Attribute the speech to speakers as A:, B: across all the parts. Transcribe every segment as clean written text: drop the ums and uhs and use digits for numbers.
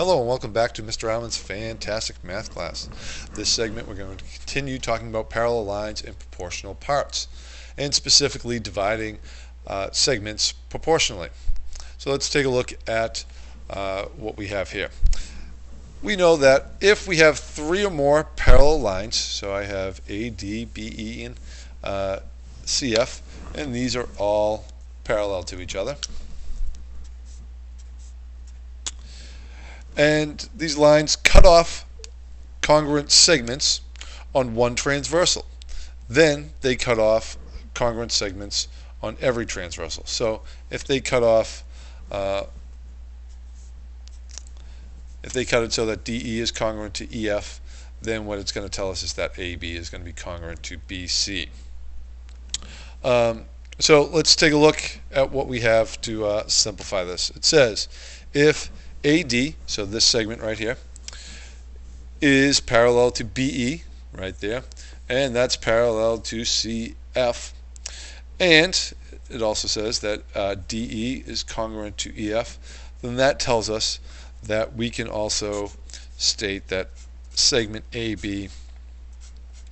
A: Hello and welcome back to Mr. Allen's fantastic math class. This segment we're going to continue talking about parallel lines and proportional parts, and specifically dividing segments proportionally. So let's take a look at what we have here. We know that if we have three or more parallel lines, so I have AD, BE, and CF, and these are all parallel to each other. And these lines cut off congruent segments on one transversal. Then they cut off congruent segments on every transversal. So if they cut off, if they cut it so that DE is congruent to EF, then what it's going to tell us is that AB is going to be congruent to BC. So let's take a look at what we have to simplify this. It says if AD, so this segment right here, is parallel to BE, right there, and that's parallel to CF, and it also says that DE is congruent to EF, then that tells us that we can also state that segment AB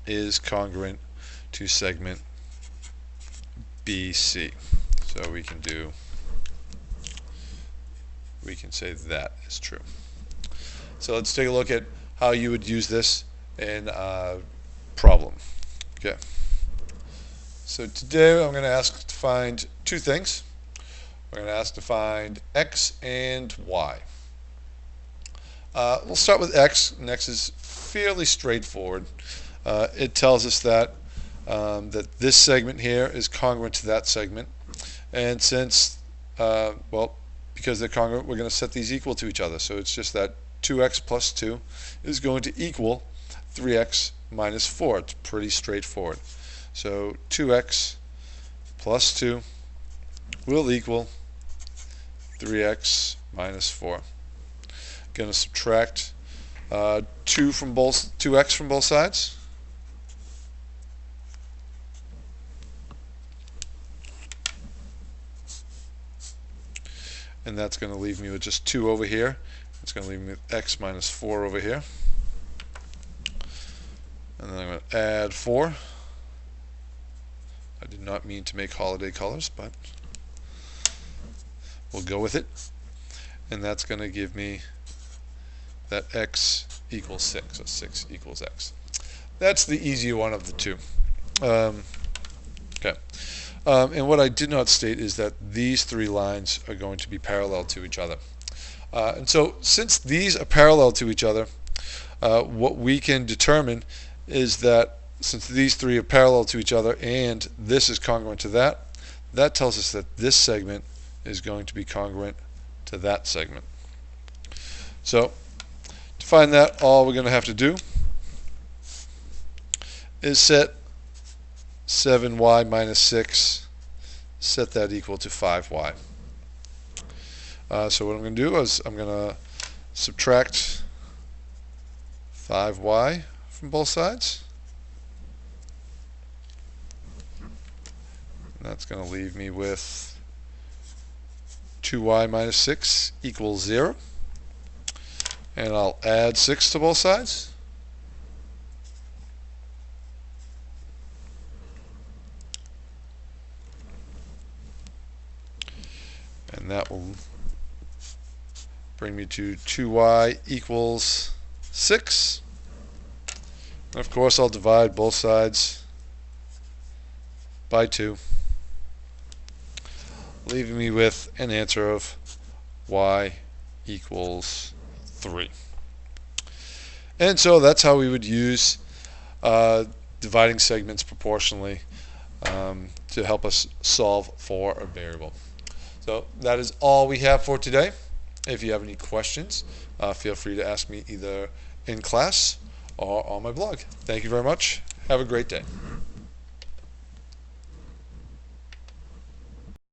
A: is congruent to segment BC. So we can say that is true. So let's take a look at how you would use this in a problem. Okay. So today I'm going to ask to find two things. We're going to ask to find x and y. We'll start with x, and x is fairly straightforward. It tells us that that this segment here is congruent to that segment, and since because they're congruent, we're going to set these equal to each other. So it's just that 2x plus 2 is going to equal 3x minus 4. It's pretty straightforward. So 2x plus 2 will equal 3x minus 4. Going to subtract 2x from both sides. And that's going to leave me with just 2 over here. It's going to leave me with x minus 4 over here. And then I'm going to add 4. I did not mean to make holiday colors, but we'll go with it. And that's going to give me that x equals 6, so 6 equals x. That's the easier one of the two. Okay. And what I did not state is that these three lines are going to be parallel to each other. And so since these are parallel to each other, what we can determine is that since these three are parallel to each other and this is congruent to that, that tells us that this segment is going to be congruent to that segment. So to find that, all we're going to have to do is set 7y minus 6, set that equal to 5y. So what I'm going to do is I'm going to subtract 5y from both sides. And that's going to leave me with 2y minus 6 equals 0. And I'll add 6 to both sides. And that will bring me to 2y equals 6. And of course, I'll divide both sides by 2, leaving me with an answer of y equals 3. And so that's how we would use dividing segments proportionally to help us solve for a variable. So that is all we have for today. If you have any questions, feel free to ask me either in class or on my blog. Thank you very much. Have a great day.